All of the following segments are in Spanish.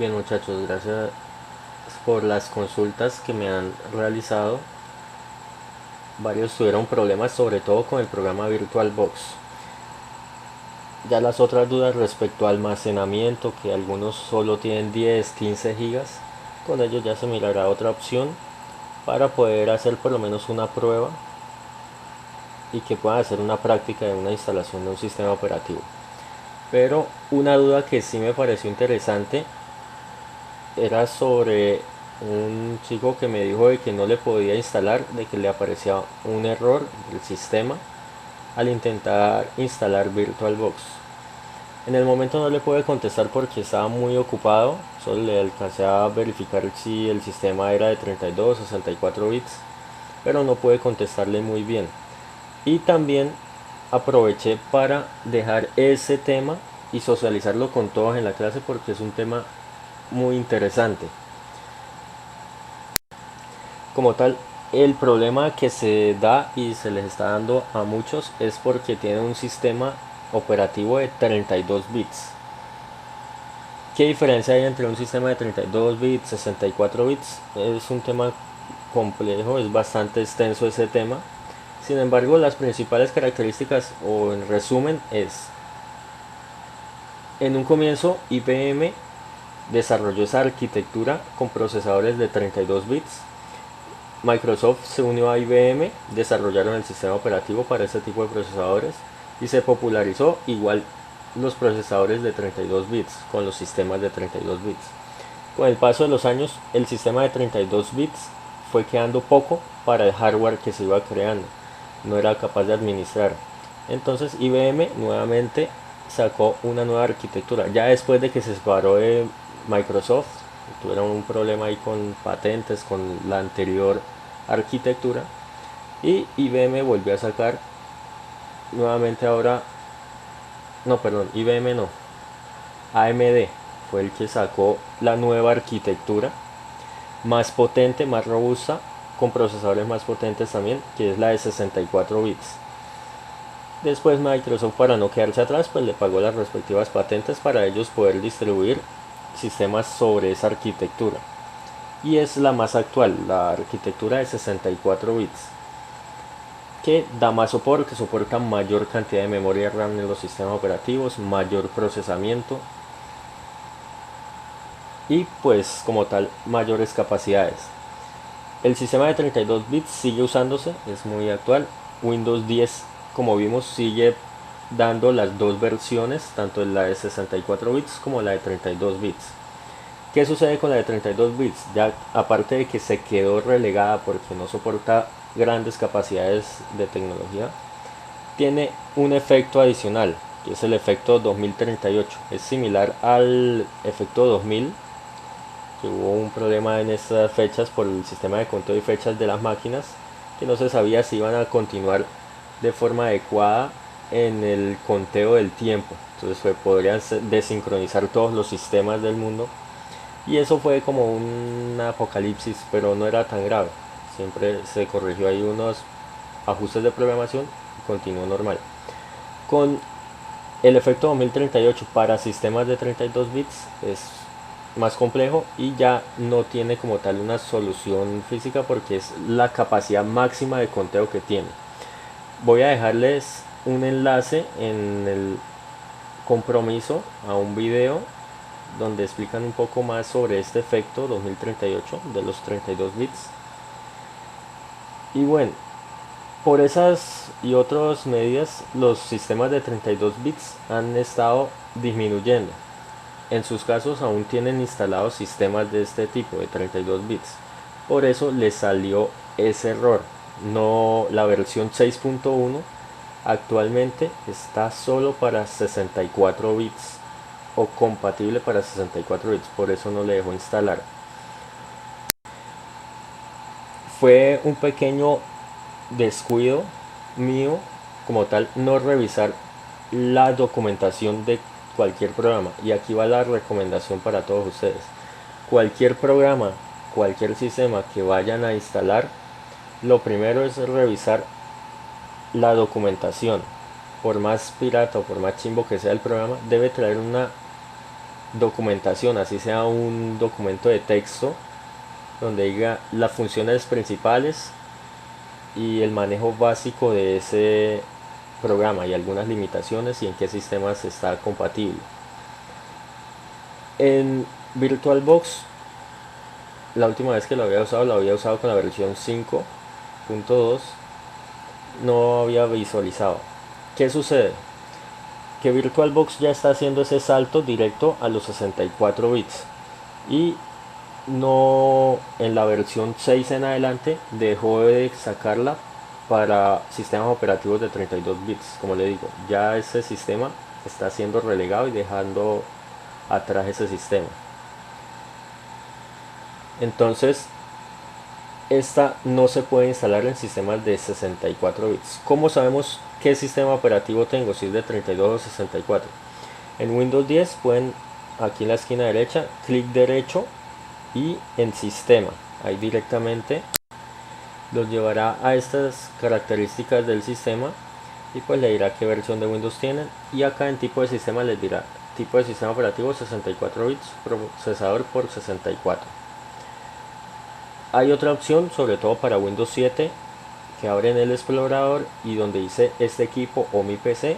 Bien muchachos, gracias por las consultas que me han realizado. Varios tuvieron problemas sobre todo con el programa VirtualBox. Ya las otras dudas respecto a almacenamiento, que algunos solo tienen 10, 15 gigas, con ello ya se mirará otra opción para poder hacer por lo menos una prueba y que puedan hacer una práctica de una instalación de un sistema operativo. Pero una duda que sí me pareció interesante era sobre un chico que me dijo de que no le podía instalar, de que le aparecía un error del sistema al intentar instalar VirtualBox. En el momento no le pude contestar porque estaba muy ocupado, solo le alcancé a verificar si el sistema era de 32 o 64 bits, pero no pude contestarle muy bien. Y también aproveché para dejar ese tema y socializarlo con todos en la clase porque es un tema muy interesante. Como tal, el problema que se da y se les está dando a muchos es porque tienen un sistema operativo de 32 bits. ¿Qué diferencia hay entre un sistema de 32 bits, 64 bits? Es un tema complejo, es bastante extenso ese tema. Sin embargo, las principales características o en resumen es, en un comienzo IBM desarrolló esa arquitectura con procesadores de 32 bits. Microsoft se unió a IBM, desarrollaron el sistema operativo para este tipo de procesadores y se popularizó igual los procesadores de 32 bits con los sistemas de 32 bits. Con el paso de los años, el sistema de 32 bits fue quedando poco para el hardware que se iba creando, no era capaz de administrar. Entonces IBM nuevamente sacó una nueva arquitectura, ya después de que se separó de Microsoft, tuvieron un problema ahí con patentes, con la anterior arquitectura, y IBM volvió a sacar nuevamente ahora, no, perdón, IBM no, AMD fue el que sacó la nueva arquitectura, más potente, más robusta, con procesadores más potentes también, que es la de 64 bits. Después Microsoft, para no quedarse atrás, pues le pagó las respectivas patentes para ellos poder distribuir sistemas sobre esa arquitectura. Y es la más actual, la arquitectura de 64 bits, que da más soporte, soporta mayor cantidad de memoria RAM en los sistemas operativos, mayor procesamiento y pues como tal mayores capacidades. El sistema de 32 bits sigue usándose, es muy actual. Windows 10, como vimos, sigue dando las dos versiones, tanto la de 64 bits como la de 32 bits. ¿Qué sucede con la de 32 bits? Ya aparte de que se quedó relegada porque no soporta grandes capacidades de tecnología, tiene un efecto adicional, que es el efecto 2038. Es similar al efecto 2000, que hubo un problema en estas fechas por el sistema de conteo y fechas de las máquinas, que no se sabía si iban a continuar de forma adecuada en el conteo del tiempo. Entonces podrían desincronizar todos los sistemas del mundo. Y eso fue como un apocalipsis, pero no era tan grave. Siempre se corrigió ahí unos ajustes de programación y continuó normal. Con el efecto 2038 para sistemas de 32 bits es más complejo y ya no tiene como tal una solución física porque es la capacidad máxima de conteo que tiene. Voy a dejarles un enlace en el compromiso a un video donde explican un poco más sobre este efecto 2038 de los 32 bits. Y bueno, por esas y otras medidas, los sistemas de 32 bits han estado disminuyendo. En sus casos aún tienen instalados sistemas de este tipo de 32 bits. Por eso les salió ese error. No, la versión 6.1 actualmente está solo para 64 bits o compatible para 64 bits, por eso no le dejó instalar. Fue un pequeño descuido mío como tal no revisar la documentación de cualquier programa, y aquí va la recomendación para todos ustedes. Cualquier programa, cualquier sistema que vayan a instalar, lo primero es revisar la documentación. Por más pirata o por más chimbo que sea el programa, debe traer una documentación, así sea un documento de texto donde diga las funciones principales y el manejo básico de ese programa y algunas limitaciones y en qué sistemas está compatible. En VirtualBox, la última vez que lo había usado con la versión 5.2. No había visualizado. ¿Qué sucede? Que VirtualBox ya está haciendo ese salto directo a los 64 bits y no, en la versión 6 en adelante dejó de sacarla para sistemas operativos de 32 bits. Como le digo, ya ese sistema está siendo relegado y dejando atrás ese sistema. Entonces, esta no se puede instalar en sistemas de 64 bits. ¿Cómo sabemos qué sistema operativo tengo? Si es de 32 o 64. En Windows 10 pueden, aquí en la esquina derecha, clic derecho y en sistema. Ahí directamente los llevará a estas características del sistema y pues le dirá qué versión de Windows tienen. Y acá en tipo de sistema les dirá tipo de sistema operativo 64 bits, procesador por 64. Hay otra opción, sobre todo para Windows 7, que abre en el explorador y donde dice este equipo o mi PC,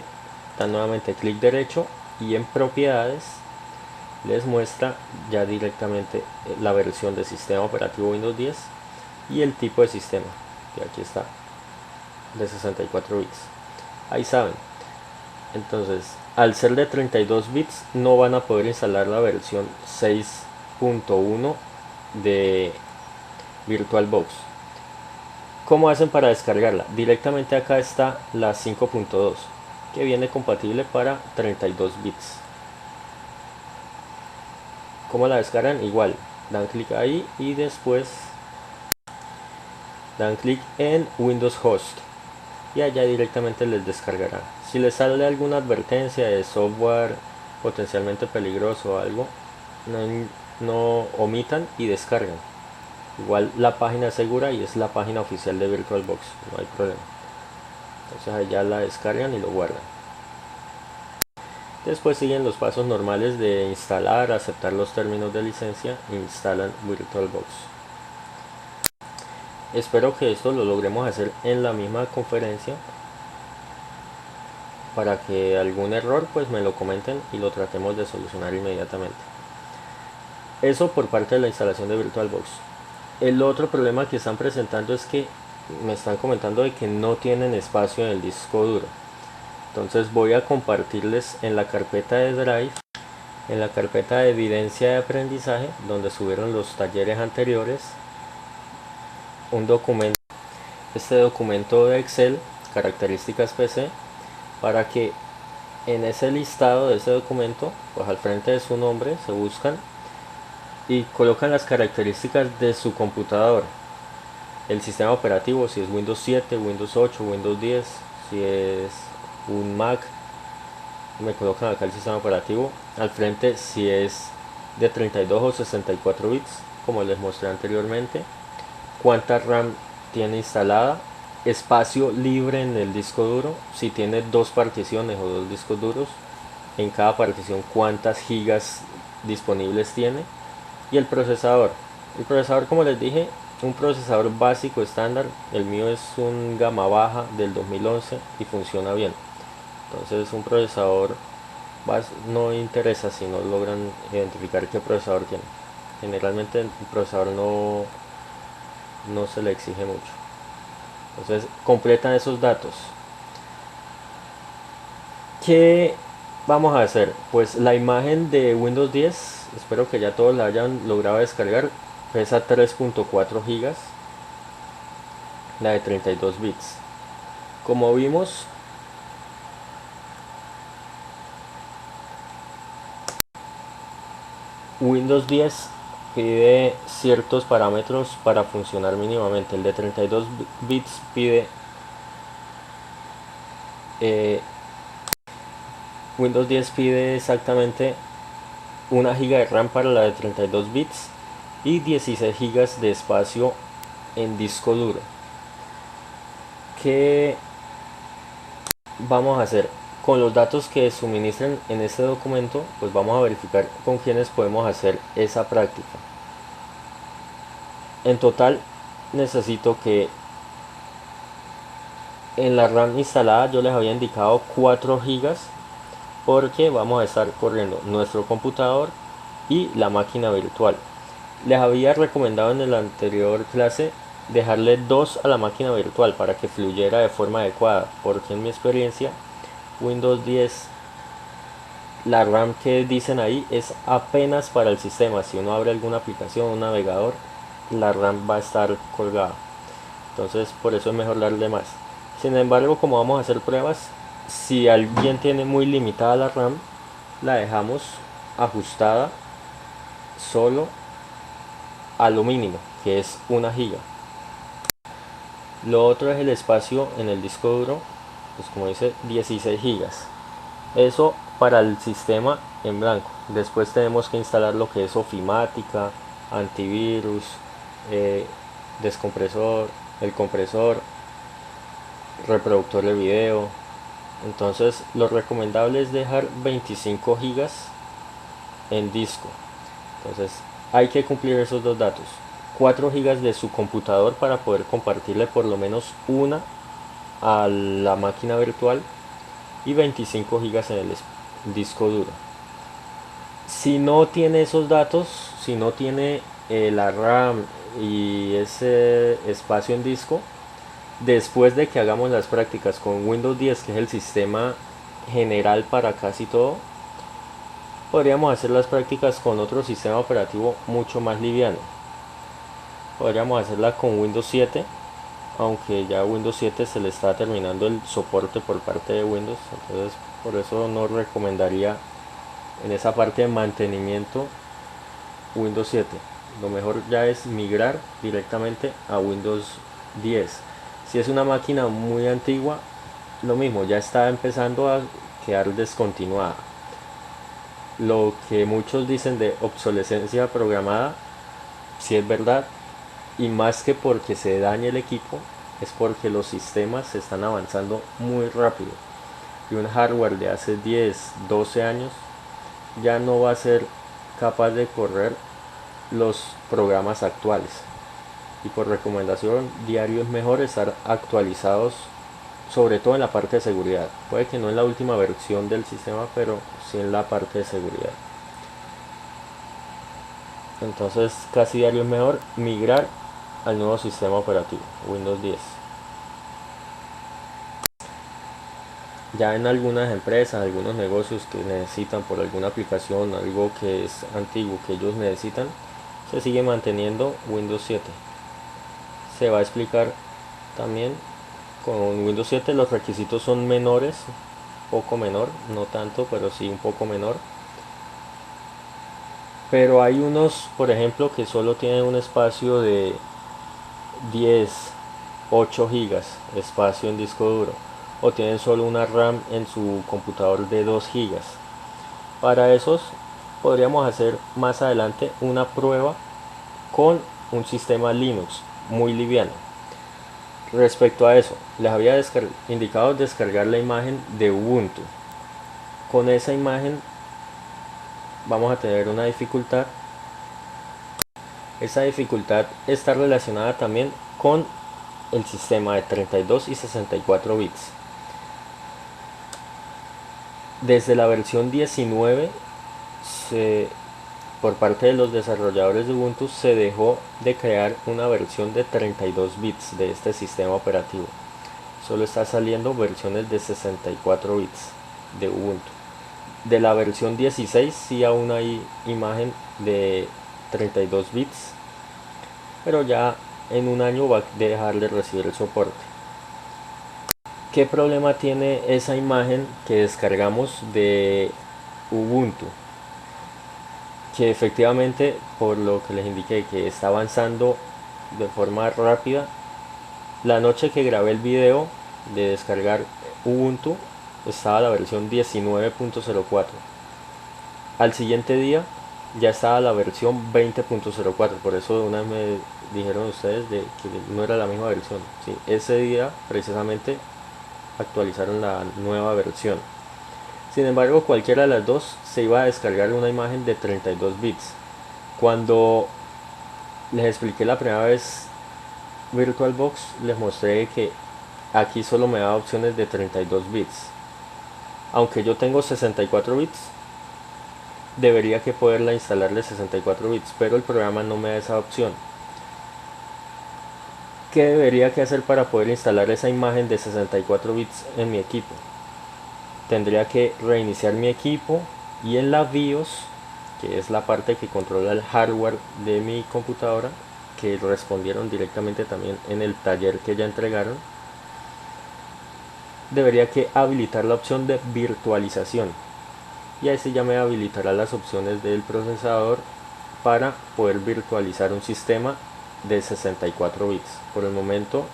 dan nuevamente clic derecho y en propiedades les muestra ya directamente la versión de sistema operativo Windows 10 y el tipo de sistema, que aquí está, de 64 bits. Ahí saben. Entonces, al ser de 32 bits no van a poder instalar la versión 6.1 de VirtualBox. ¿Cómo hacen para descargarla? Directamente acá está la 5.2, que viene compatible para 32 bits. ¿Cómo la descargan? Igual, dan clic ahí y después dan clic en Windows Host y allá directamente les descargará. Si les sale alguna advertencia de software potencialmente peligroso o algo, no omitan y descargan. Igual la página es segura y es la página oficial de VirtualBox, no hay problema. Entonces allá la descargan y lo guardan. Después siguen los pasos normales de instalar, aceptar los términos de licencia e instalan VirtualBox. Espero que esto lo logremos hacer en la misma conferencia para que algún error pues me lo comenten y lo tratemos de solucionar inmediatamente. Eso por parte de la instalación de VirtualBox. El otro problema que están presentando es que me están comentando de que no tienen espacio en el disco duro. Entonces voy a compartirles en la carpeta de Drive, en la carpeta de evidencia de aprendizaje, donde subieron los talleres anteriores, un documento, este documento de Excel, características PC, para que en ese listado de ese documento, pues al frente de su nombre se buscan y colocan las características de su computador, el sistema operativo, si es Windows 7, Windows 8, Windows 10, si es un Mac, me colocan acá el sistema operativo, al frente si es de 32 o 64 bits, como les mostré anteriormente, cuánta RAM tiene instalada, espacio libre en el disco duro, si tiene dos particiones o dos discos duros, en cada partición cuántas gigas disponibles tiene, y el procesador. El procesador, como les dije, un procesador básico estándar, el mío es un gama baja del 2011 y funciona bien. Entonces un procesador no interesa si no logran identificar qué procesador tiene. Generalmente el procesador no se le exige mucho. Entonces completan esos datos. ¿Qué vamos a hacer? Pues la imagen de Windows 10, espero que ya todos la hayan logrado descargar, pesa 3.4 gigas, la de 32 bits. Como vimos, Windows 10 pide ciertos parámetros para funcionar mínimamente. El de 32 bits pide Windows 10 pide exactamente 1 giga de RAM para la de 32 bits y 16 gigas de espacio en disco duro. ¿Qué vamos a hacer? Con los datos que suministren en este documento, pues vamos a verificar con quiénes podemos hacer esa práctica. En total necesito que en la RAM instalada yo les había indicado 4 gigas porque vamos a estar corriendo nuestro computador y la máquina virtual. Les había recomendado en la anterior clase dejarle 2 a la máquina virtual para que fluyera de forma adecuada, porque en mi experiencia Windows 10, la RAM que dicen ahí es apenas para el sistema. Si uno abre alguna aplicación, un navegador, la RAM va a estar colgada. Entonces por eso es mejor darle más. Sin embargo, como vamos a hacer pruebas, si alguien tiene muy limitada la RAM, la dejamos ajustada solo a lo mínimo, que es 1 giga. Lo otro es el espacio en el disco duro, pues como dice 16 gigas. Eso para el sistema en blanco. Después tenemos que instalar lo que es ofimática, antivirus, eh, descompresor, el compresor, reproductor de video. Entonces lo recomendable es dejar 25 gigas en disco. Entonces hay que cumplir esos dos datos: 4 gigas de su computador para poder compartirle por lo menos una a la máquina virtual y 25 gigas en el disco duro. Si no tiene esos datos, si no tiene la RAM y ese espacio en disco, después de que hagamos las prácticas con Windows 10, que es el sistema general para casi todo, podríamos hacer las prácticas con otro sistema operativo mucho más liviano. Podríamos hacerla con Windows 7, aunque ya Windows 7 se le está terminando el soporte por parte de Windows, entonces por eso no recomendaría en esa parte de mantenimiento Windows 7. Lo mejor ya es migrar directamente a Windows 10. Si es una máquina muy antigua, lo mismo, ya está empezando a quedar descontinuada. Lo que muchos dicen de obsolescencia programada, si es verdad, y más que porque se dañe el equipo, es porque los sistemas se están avanzando muy rápido y un hardware de hace 10, 12 años ya no va a ser capaz de correr los programas actuales. Y por recomendación diario es mejor estar actualizados, sobre todo en la parte de seguridad. Puede que no en la última versión del sistema, pero sí en la parte de seguridad. Entonces casi diario es mejor migrar al nuevo sistema operativo, Windows 10. Ya en algunas empresas, algunos negocios que necesitan por alguna aplicación, algo que es antiguo que ellos necesitan, se sigue manteniendo Windows 7. Se va a explicar también. Con Windows 7 los requisitos son menores, poco menor, no tanto, pero sí un poco menor. Pero hay unos, por ejemplo, que solo tienen un espacio de 10, 8 gigas espacio en disco duro, o tienen solo una RAM en su computador de 2 gigas. Para esos podríamos hacer más adelante una prueba con un sistema Linux muy liviano. Respecto a eso, les había indicado descargar la imagen de Ubuntu. Con esa imagen vamos a tener una dificultad. Esa dificultad está relacionada también con el sistema de 32 y 64 bits. Desde la versión 19, por parte de los desarrolladores de Ubuntu, se dejó de crear una versión de 32 bits de este sistema operativo. Solo está saliendo versiones de 64 bits de Ubuntu. De la versión 16 sí aún hay imagen de 32 bits, pero ya en un año va a dejar de recibir el soporte. ¿Qué problema tiene esa imagen que descargamos de Ubuntu? Que efectivamente, por lo que les indiqué, que está avanzando de forma rápida. La noche que grabé el video de descargar Ubuntu estaba la versión 19.04. Al siguiente día ya estaba la versión 20.04. Por eso una vez me dijeron ustedes de que no era la misma versión. Sí, ese día precisamente actualizaron la nueva versión. Sin embargo, cualquiera de las dos se iba a descargar una imagen de 32 bits. Cuando les expliqué la primera vez VirtualBox, les mostré que aquí solo me da opciones de 32 bits. Aunque yo tengo 64 bits, debería que poderla instalarle 64 bits, pero el programa no me da esa opción. ¿Qué debería que hacer para poder instalar esa imagen de 64 bits en mi equipo? Tendría que reiniciar mi equipo y en la BIOS, que es la parte que controla el hardware de mi computadora, que respondieron directamente también en el taller que ya entregaron, debería que habilitar la opción de virtualización, y así ya me habilitará las opciones del procesador para poder virtualizar un sistema de 64 bits. Por el momento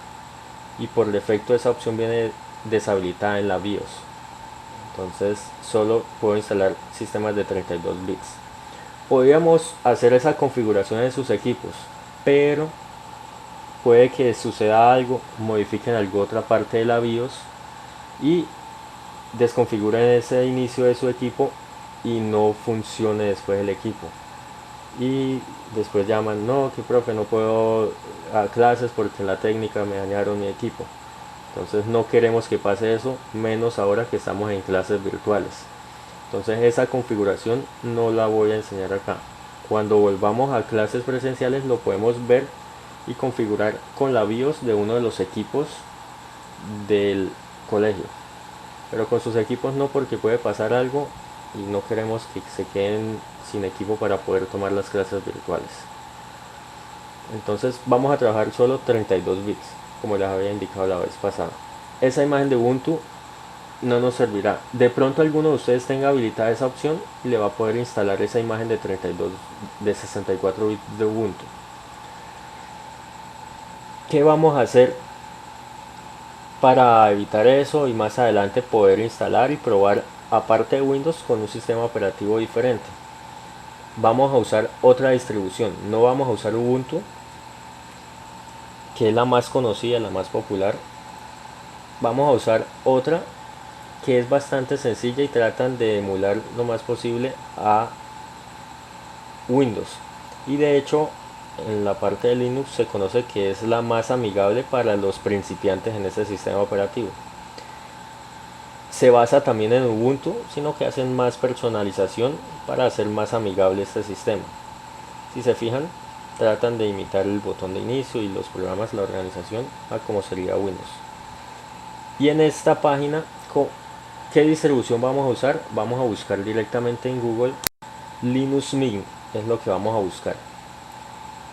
y por defecto esa opción viene deshabilitada en la BIOS, entonces solo puedo instalar sistemas de 32 bits. Podríamos hacer esa configuración en sus equipos, pero puede que suceda algo, modifiquen alguna otra parte de la BIOS y desconfiguren ese inicio de su equipo y no funcione después el equipo. Y después llaman, no, que profe, no puedo a clases porque en la técnica me dañaron mi equipo. Entonces no queremos que pase eso, menos ahora que estamos en clases virtuales. Entonces esa configuración no la voy a enseñar acá. Cuando volvamos a clases presenciales lo podemos ver y configurar con la BIOS de uno de los equipos del colegio. Pero con sus equipos no, porque puede pasar algo y no queremos que se queden sin equipo para poder tomar las clases virtuales. Entonces vamos a trabajar solo 32 bits, como les había indicado la vez pasada. Esa imagen de Ubuntu no nos servirá. De pronto alguno de ustedes tenga habilitada esa opción y le va a poder instalar esa imagen de 32 de 64 bits de Ubuntu. ¿Qué vamos a hacer para evitar eso y más adelante poder instalar y probar aparte de Windows con un sistema operativo diferente? Vamos a usar otra distribución, no vamos a usar Ubuntu, que es la más conocida, la más popular. Vamos a usar otra que es bastante sencilla y tratan de emular lo más posible a Windows, y de hecho en la parte de Linux se conoce que es la más amigable para los principiantes en ese sistema operativo. Se basa también en Ubuntu, sino que hacen más personalización para hacer más amigable este sistema. Si se fijan, tratan de imitar el botón de inicio y los programas, la organización, a como sería Windows. Y en esta página, ¿qué distribución vamos a usar? Vamos a buscar directamente en Google Linux Mint, es lo que vamos a buscar.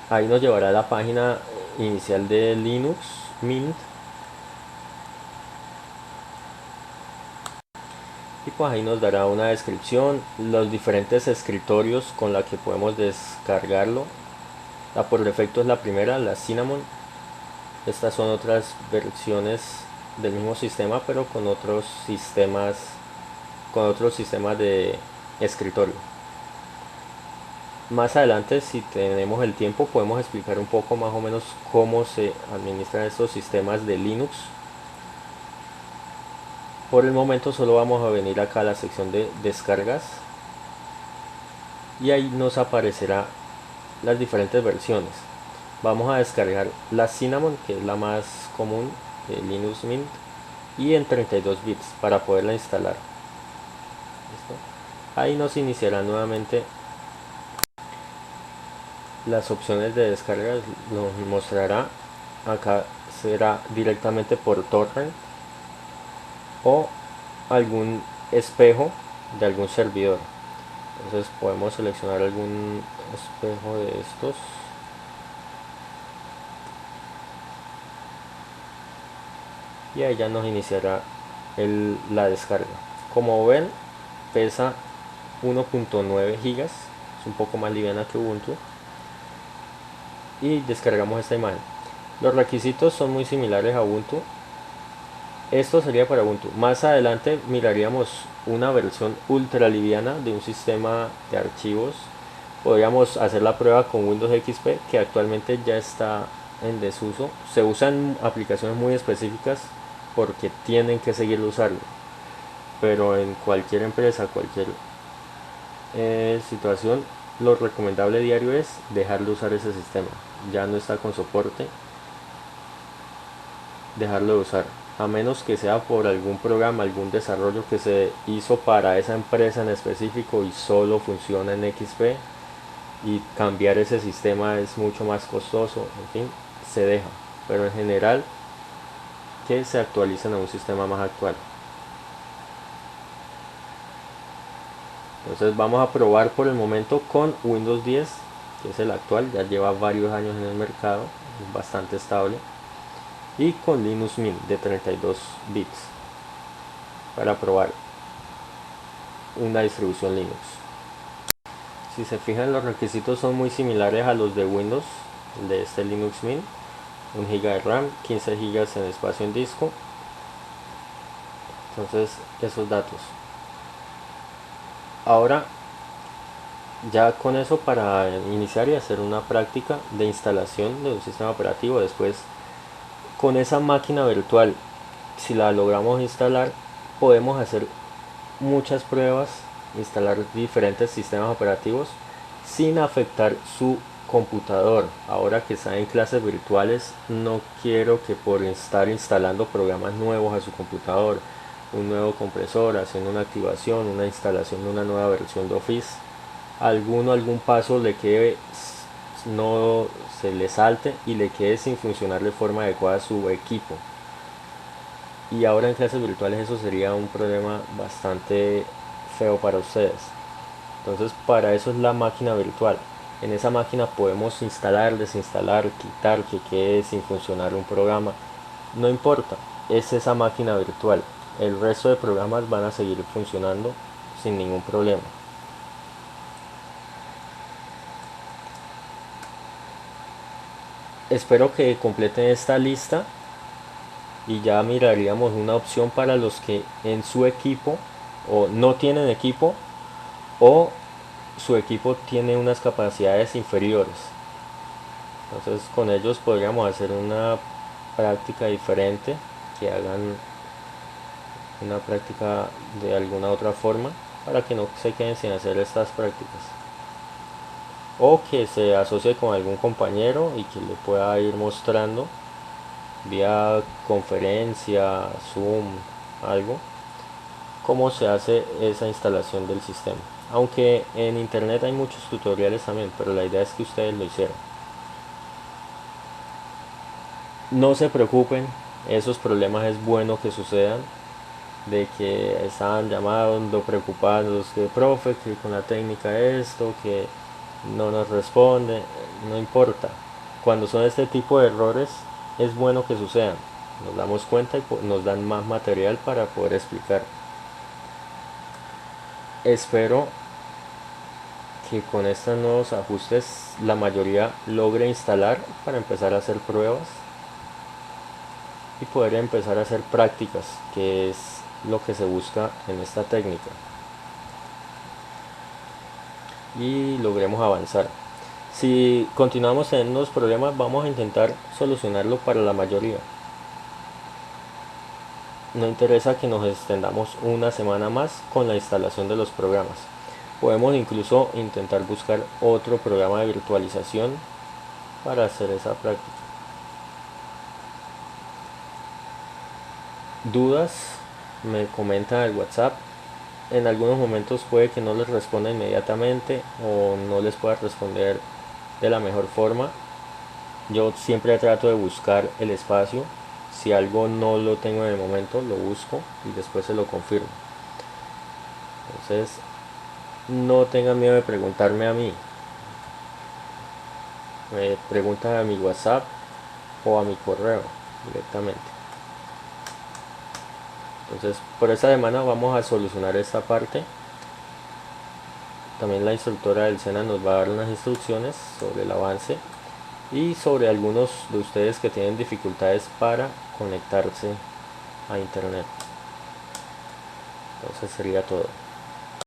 Ahí nos llevará a la página inicial de Linux Mint. Y pues ahí nos dará una descripción, los diferentes escritorios con la que podemos descargarlo. La por defecto es la primera, la Cinnamon. Estas son otras versiones del mismo sistema, pero con otros sistemas de escritorio. Más adelante, si tenemos el tiempo, podemos explicar un poco más o menos cómo se administran estos sistemas de Linux. Por el momento solo vamos a venir acá a la sección de descargas y ahí nos aparecerá las diferentes versiones. Vamos a descargar la Cinnamon, que es la más común de Linux Mint, y en 32 bits para poderla instalar. ¿Listo? Ahí nos iniciará nuevamente las opciones de descarga, nos mostrará acá, será directamente por torrent o algún espejo de algún servidor. Entonces podemos seleccionar algún espejo de estos y ahí ya nos iniciará la descarga. Como ven, pesa 1.9 gigas, es un poco más liviana que Ubuntu, y descargamos esta imagen. Los requisitos son muy similares a Ubuntu. Esto sería para Ubuntu. Más adelante miraríamos una versión ultra liviana de un sistema de archivos. Podríamos hacer la prueba con Windows XP, que actualmente ya está en desuso. Se usan aplicaciones muy específicas porque tienen que seguir usarlo. pero en cualquier empresa, cualquier situación, lo recomendable diario es dejar de usar ese sistema. Ya no está con soporte, dejarlo de usar, a menos que sea por algún programa, algún desarrollo que se hizo para esa empresa en específico y solo funciona en XP, y cambiar ese sistema es mucho más costoso, en fin, se deja, pero en general que se actualicen a un sistema más actual. Entonces vamos a probar por el momento con Windows 10, que es el actual, ya lleva varios años en el mercado, es bastante estable, y con Linux Mint de 32 bits para probar una distribución Linux. Si se fijan, los requisitos son muy similares a los de Windows, de este Linux Mint: 1 GB de RAM, 15 GB en espacio en disco. Entonces, esos datos. Ahora, ya con eso, para iniciar y hacer una práctica de instalación de un sistema operativo, después con esa máquina virtual, si la logramos instalar, podemos hacer muchas pruebas, instalar diferentes sistemas operativos sin afectar su computador. Ahora que está en clases virtuales, no quiero que por estar instalando programas nuevos a su computador, un nuevo compresor, haciendo una activación, una instalación de una nueva versión de Office, algún paso le quede, no se le salte y le quede sin funcionar de forma adecuada su equipo. Y ahora en clases virtuales eso sería un problema bastante feo para ustedes. Entonces, para eso es la máquina virtual. En esa máquina podemos instalar, desinstalar, quitar, que quede sin funcionar un programa. No importa, es esa máquina virtual. El resto de programas van a seguir funcionando sin ningún problema. Espero que completen esta lista y ya miraríamos una opción para los que en su equipo o no tienen equipo, o su equipo tiene unas capacidades inferiores. Entonces con ellos podríamos hacer una práctica diferente, que hagan una práctica de alguna otra forma para que no se queden sin hacer estas prácticas, o que se asocie con algún compañero y que le pueda ir mostrando vía conferencia, Zoom, algo, cómo se hace esa instalación del sistema. Aunque en internet hay muchos tutoriales también, pero la idea es que ustedes lo hicieran. No se preocupen, esos problemas es bueno que sucedan, de que estaban llamando preocupados, que profe, que con la técnica esto, que no nos responde, no importa. Cuando son este tipo de errores es bueno que sucedan, nos damos cuenta y nos dan más material para poder explicar. Espero que con estos nuevos ajustes la mayoría logre instalar para empezar a hacer pruebas y poder empezar a hacer prácticas, que es lo que se busca en esta técnica, y logremos avanzar. Si continuamos teniendo los problemas, vamos a intentar solucionarlo para la mayoría. No interesa que nos extendamos una semana más con la instalación de los programas. Podemos incluso intentar buscar otro programa de virtualización para hacer esa práctica. Dudas, me comentan al WhatsApp. En algunos momentos puede que no les responda inmediatamente o no les pueda responder de la mejor forma. Yo siempre trato de buscar el espacio. Si algo no lo tengo en el momento, lo busco y después se lo confirmo. Entonces, no tengan miedo de preguntarme a mí. Me preguntan a mi WhatsApp o a mi correo directamente. Entonces, por esta semana vamos a solucionar esta parte. También la instructora del SENA nos va a dar unas instrucciones sobre el avance y sobre algunos de ustedes que tienen dificultades para conectarse a internet. Entonces sería todo.